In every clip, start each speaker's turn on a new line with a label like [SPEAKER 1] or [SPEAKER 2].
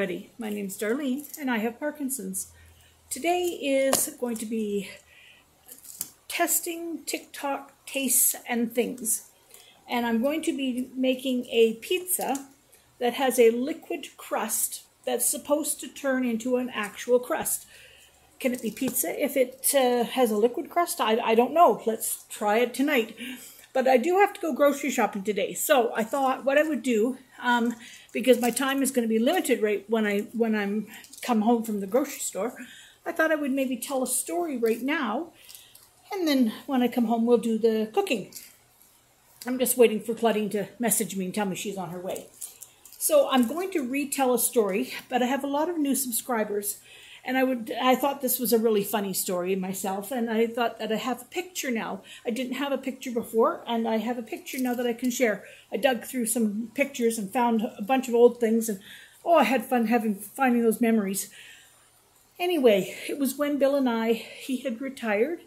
[SPEAKER 1] everybody. My name's Darlene and I have Parkinson's. Today is going to be testing TikTok tastes and things. And I'm going to be making a pizza that has a liquid crust that's supposed to turn into an actual crust. Can it be pizza if it has a liquid crust? I don't know. Let's try it tonight. But I do have to go grocery shopping today. So I thought what I would do, because my time is going to be limited right when I'm come home from the grocery store, I thought I would maybe tell a story right now. And then when I come home, we'll do the cooking. I'm just waiting for Claudine to message me and tell me she's on her way. So I'm going to retell a story, but I have a lot of new subscribers. And I thought this was a really funny story myself, and I thought that I have a picture now. I didn't have a picture before, and I have a picture now that I can share. I dug through some pictures and found a bunch of old things, and oh, I had fun finding those memories. Anyway, it was when Bill and he had retired,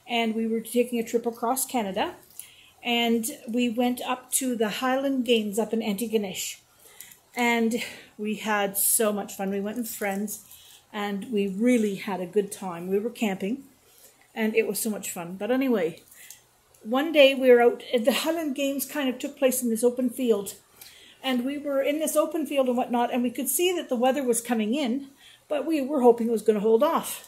[SPEAKER 1] and we were taking a trip across Canada, and we went up to the Highland Games up in Antigonish, and we had so much fun. We went with friends. And we really had a good time. We were camping, and it was so much fun. But anyway, one day we were out, the Highland Games kind of took place in this open field. And we were in this open field and whatnot, and we could see that the weather was coming in, but we were hoping it was going to hold off.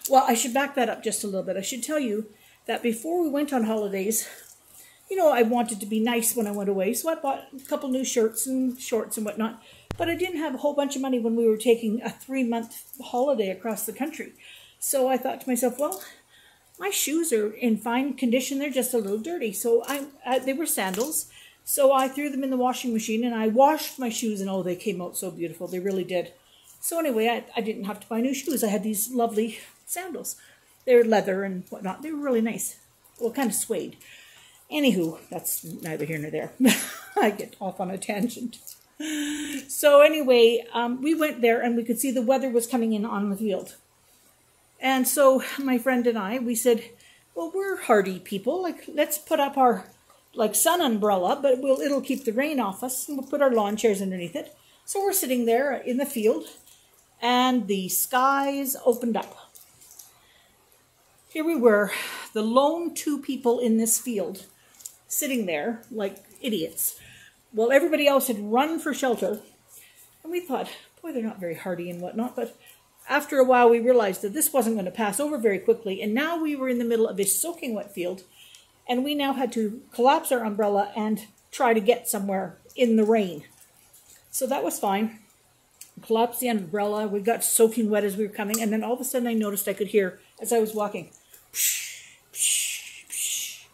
[SPEAKER 1] Well, I should back that up just a little bit. I should tell you that before we went on holidays, you know, I wanted to be nice when I went away, so I bought a couple new shirts and shorts and whatnot. But I didn't have a whole bunch of money when we were taking a 3-month holiday across the country. So I thought to myself, well, my shoes are in fine condition. They're just a little dirty. So they were sandals. So I threw them in the washing machine and I washed my shoes, and oh, they came out so beautiful. They really did. So anyway, I didn't have to buy new shoes. I had these lovely sandals. They're leather and whatnot. They were really nice. Well, kind of suede. Anywho, that's neither here nor there. I get off on a tangent. So anyway, we went there and we could see the weather was coming in on the field. And so my friend and I, we said, well, we're hardy people. Like, let's put up our sun umbrella, but it'll keep the rain off us, and we'll put our lawn chairs underneath it. So we're sitting there in the field and the skies opened up. Here we were, the lone 2 people in this field, sitting there like idiots. Well, everybody else had run for shelter, and we thought, boy, they're not very hardy and whatnot, but after a while we realized that this wasn't going to pass over very quickly, and now we were in the middle of a soaking wet field, and we now had to collapse our umbrella and try to get somewhere in the rain. So that was fine. We collapsed the umbrella, we got soaking wet as we were coming, and then all of a sudden I noticed I could hear, as I was walking, psh, psh, psh.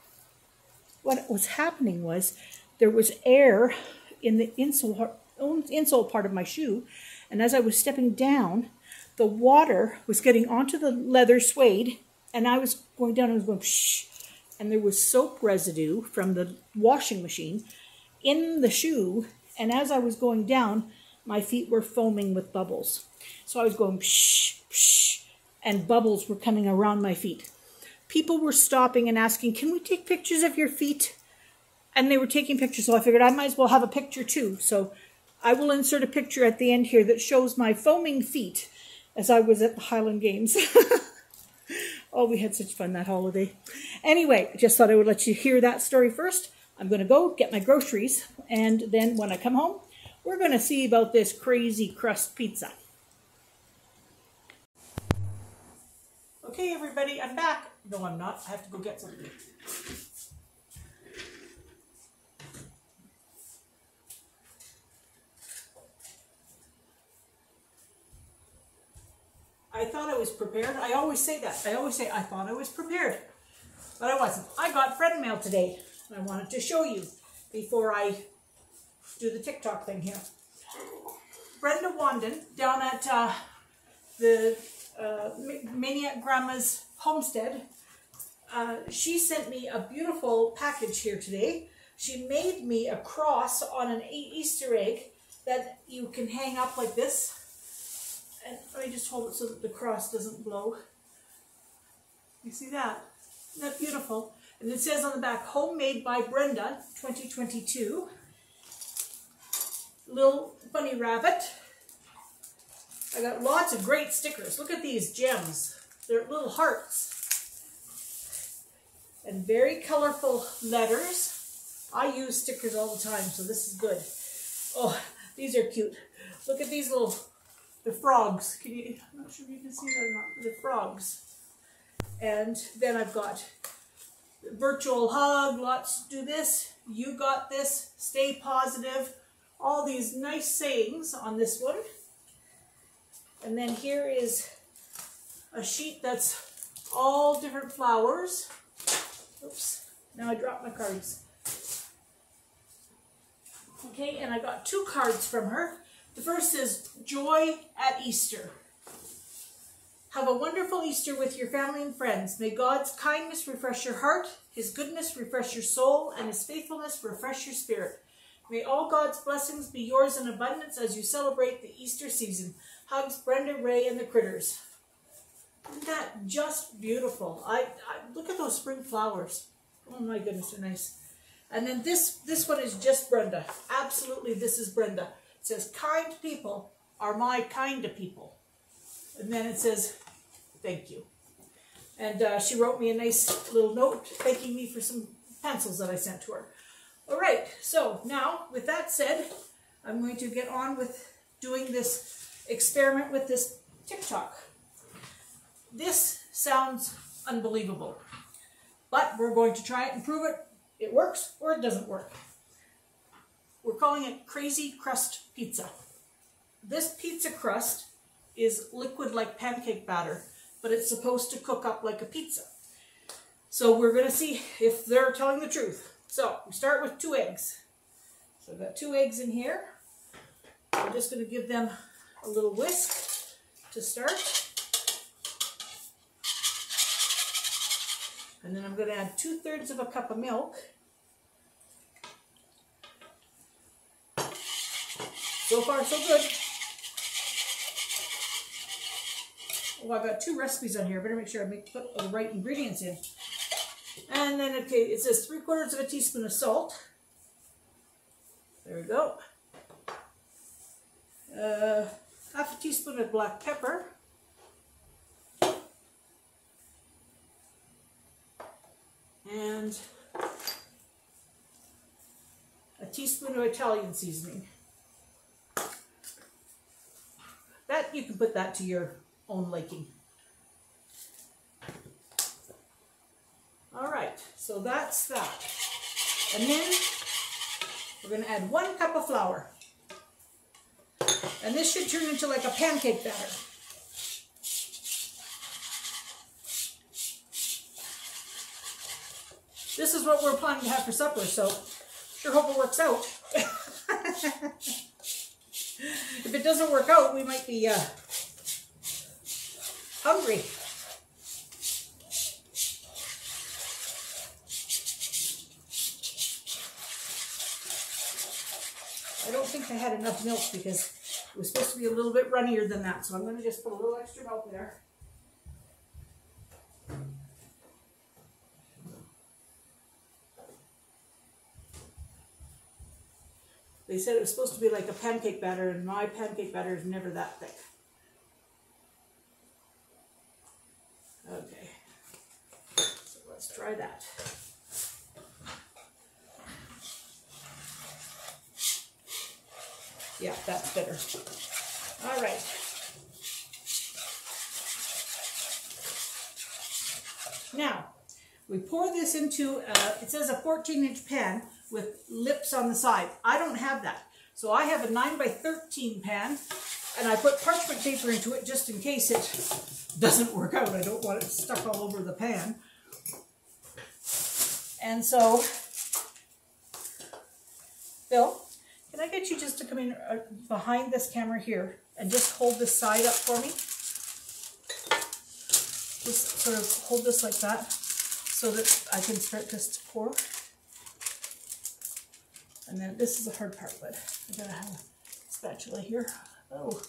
[SPEAKER 1] What was happening was, there was air in the insole part of my shoe, and as I was stepping down, the water was getting onto the leather suede, and I was going down and I was going psh, and there was soap residue from the washing machine in the shoe, and as I was going down, my feet were foaming with bubbles. So I was going psh, psh, and bubbles were coming around my feet. People were stopping and asking, can we take pictures of your feet? And they were taking pictures, so I figured I might as well have a picture too. So I will insert a picture at the end here that shows my foaming feet as I was at the Highland Games. Oh, we had such fun that holiday. Anyway, I just thought I would let you hear that story first. I'm going to go get my groceries, and then when I come home, we're going to see about this crazy crust pizza. Okay, everybody, I'm back. No, I'm not. I have to go get something. I thought I was prepared. I always say that. I always say I thought I was prepared. But I wasn't. I got friend mail today. And I wanted to show you before I do the TikTok thing here. Brenda Wanden down at the Maniac Grandma's homestead. She sent me a beautiful package here today. She made me a cross on an Easter egg that you can hang up like this. And let me just hold it so that the cross doesn't blow. You see that? Isn't that beautiful? And it says on the back, homemade by Brenda, 2022. Little bunny rabbit. I got lots of great stickers. Look at these gems. They're little hearts. And very colorful letters. I use stickers all the time, so this is good. Oh, these are cute. Look at these little, the frogs. Can you, I'm not sure if you can see that or not. They're frogs. And then I've got virtual hug, lots do this, you got this, stay positive. All these nice sayings on this one. And then here is a sheet that's all different flowers. Oops, now I dropped my cards. Okay, and I got 2 cards from her. The first is Joy at Easter. Have a wonderful Easter with your family and friends. May God's kindness refresh your heart, His goodness refresh your soul, and His faithfulness refresh your spirit. May all God's blessings be yours in abundance as you celebrate the Easter season. Hugs, Brenda, Ray, and the critters. Isn't that just beautiful? I look at those spring flowers. Oh my goodness, they're nice. And then this one is just Brenda. Absolutely, this is Brenda. It says, kind people are my kind of people. And then it says, thank you. And she wrote me a nice little note thanking me for some pencils that I sent to her. All right, so now with that said, I'm going to get on with doing this experiment with this TikTok. This sounds unbelievable, but we're going to try it and prove it. It works or it doesn't work. We're calling it Crazy Crust Pizza. This pizza crust is liquid like pancake batter, but it's supposed to cook up like a pizza. So we're going to see if they're telling the truth. So we start with 2 eggs. So I've got 2 eggs in here. I'm just going to give them a little whisk to start. And then I'm going to add 2/3 of a cup of milk. So far, so good. Oh, I've got 2 recipes on here. I better make sure I put the right ingredients in. And then, okay, it says 3/4 of a teaspoon of salt. There we go. 1/2 teaspoon of black pepper. And a teaspoon of Italian seasoning. That, you can put that to your own liking. All right, so that's that. And then we're going to add 1 cup of flour. And this should turn into like a pancake batter. This is what we're planning to have for supper, so sure hope it works out. If it doesn't work out, we might be hungry. I don't think I had enough milk because it was supposed to be a little bit runnier than that, so I'm going to just put a little extra milk there. They said it was supposed to be like a pancake batter, and my pancake batter is never that thick. Okay, so let's try that. Yeah, that's better. All right. Now, we pour this into, it says a 14-inch pan with lips on the side. I don't have that. So I have a 9x13 pan, and I put parchment paper into it just in case it doesn't work out. I don't want it stuck all over the pan. And so, Bill, can I get you just to come in behind this camera here and just hold this side up for me? Just sort of hold this like that so that I can start this to pour. And then this is the hard part, but I gotta have a spatula here. Oh.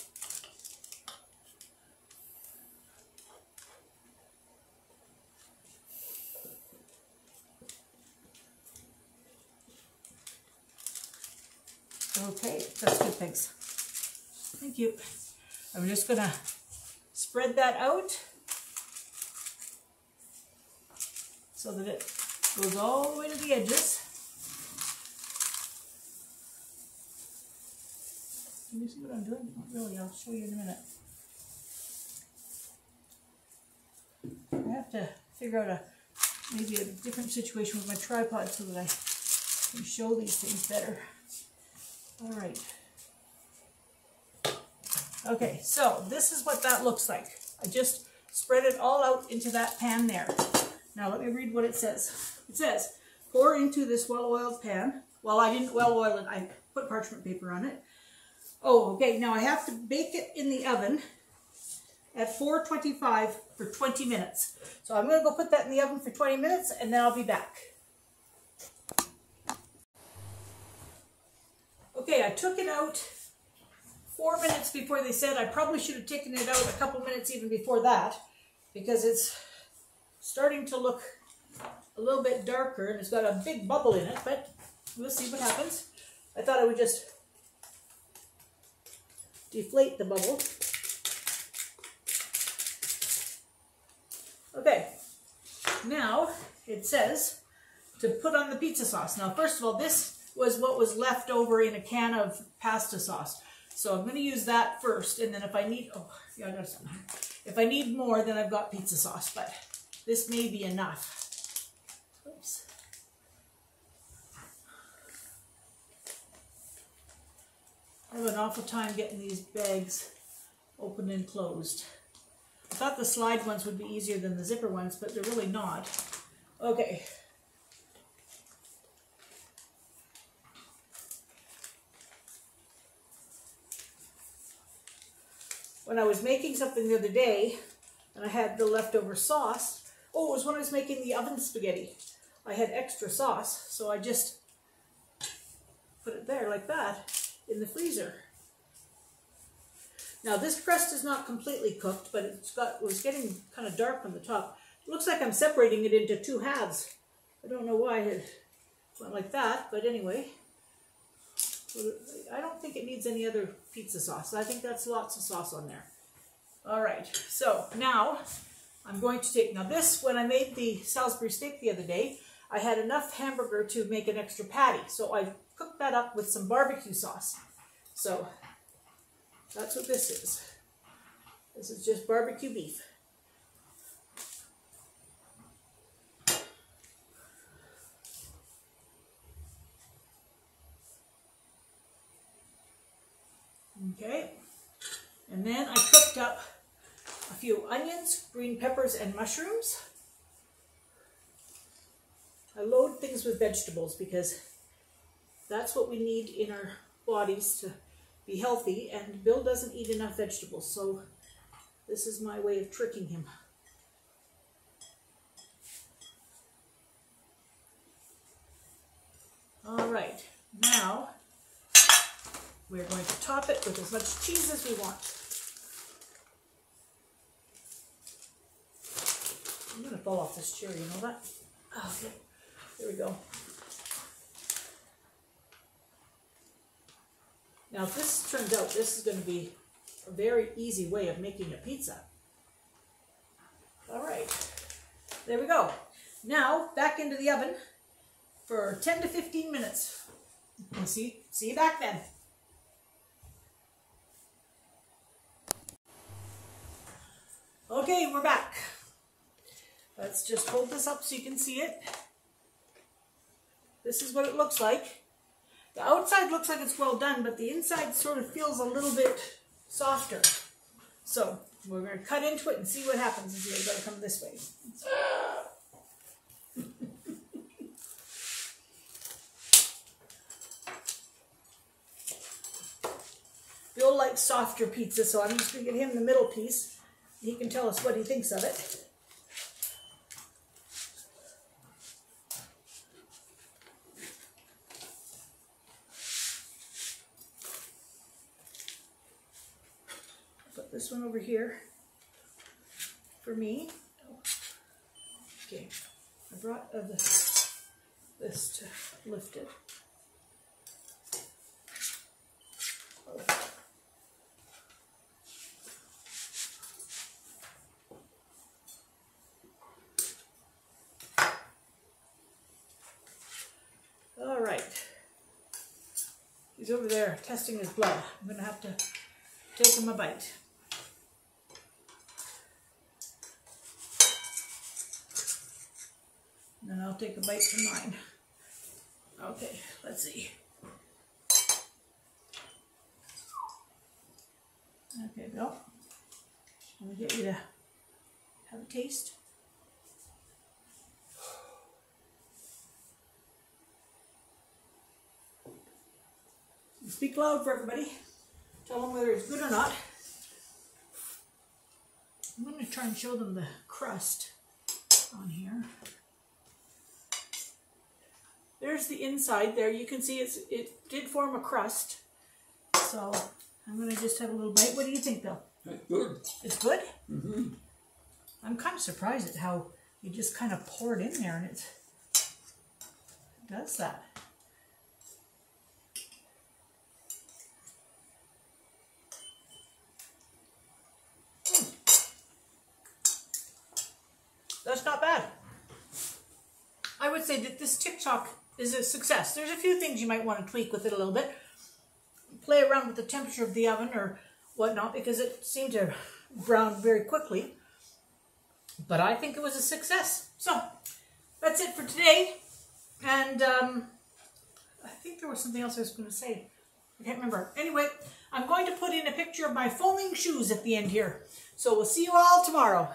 [SPEAKER 1] Okay, that's good, thanks. Thank you. I'm just going to spread that out so that it goes all the way to the edges. Can you see what I'm doing? Not really, I'll show you in a minute. I have to figure out maybe a different situation with my tripod so that I can show these things better. All right. Okay, so this is what that looks like. I just spread it all out into that pan there. Now let me read what it says. It says, pour into this well-oiled pan. Well, I didn't well-oil it. I put parchment paper on it. Oh, okay. Now I have to bake it in the oven at 425 for 20 minutes. So I'm going to go put that in the oven for 20 minutes and then I'll be back. Okay, I took it out 4 minutes before they said. I probably should have taken it out a couple minutes even before that because it's starting to look a little bit darker and it's got a big bubble in it, but we'll see what happens. I thought I would just deflate the bubble. Okay, now it says to put on the pizza sauce. Now, first of all, this was what was left over in a can of pasta sauce. So I'm going to use that first, and then if I need, if I need more, then I've got pizza sauce, but this may be enough. Oops. I have an awful time getting these bags open and closed. I thought the slide ones would be easier than the zipper ones, but they're really not. Okay. When I was making something the other day, and I had the leftover sauce, it was when I was making the oven spaghetti. I had extra sauce, so I just put it there like that in the freezer. Now this crust is not completely cooked, but it was getting kind of dark on the top. It looks like I'm separating it into two halves. I don't know why it went like that, but anyway. I don't think it needs any other pizza sauce. I think that's lots of sauce on there. All right, so now I'm going to take, now this, when I made the Salisbury steak the other day, I had enough hamburger to make an extra patty. So I cooked that up with some barbecue sauce. So that's what this is. This is just barbecue beef. Okay, and then I cooked up a few onions, green peppers, and mushrooms. I load things with vegetables because that's what we need in our bodies to be healthy, and Bill doesn't eat enough vegetables, so this is my way of tricking him. All right, now we're going to top it with as much cheese as we want. I'm going to fall off this chair, you know that? Oh, okay. There we go. Now, if this turns out, this is going to be a very easy way of making a pizza. All right. There we go. Now, back into the oven for 10 to 15 minutes. We'll see you back then. Okay, we're back. Let's just hold this up so you can see it. This is what it looks like. The outside looks like it's well done, but the inside sort of feels a little bit softer. So we're going to cut into it and see what happens. You've got to come this way. Bill likes softer pizza, so I'm just going to get him the middle piece. He can tell us what he thinks of it. Put this one over here for me. Okay, I brought this to lift it. He's over there testing his blood. I'm going to have to take him a bite. And then I'll take a bite from mine. Okay, let's see. Okay, Bill. I'm going to get you to have a taste. Speak loud for everybody. Tell them whether it's good or not. I'm going to try and show them the crust on here. There's the inside there. You can see it did form a crust. So I'm going to just have a little bite. What do you think, Bill?
[SPEAKER 2] It's good.
[SPEAKER 1] It's good?
[SPEAKER 2] Mm-hmm.
[SPEAKER 1] I'm kind of surprised at how you just kind of pour it in there and it does that. That's not bad. I would say that this TikTok is a success. There's a few things you might want to tweak with it a little bit. Play around with the temperature of the oven or whatnot because it seemed to brown very quickly. But I think it was a success. So that's it for today. And I think there was something else I was going to say. I can't remember. Anyway, I'm going to put in a picture of my foaming shoes at the end here. So we'll see you all tomorrow.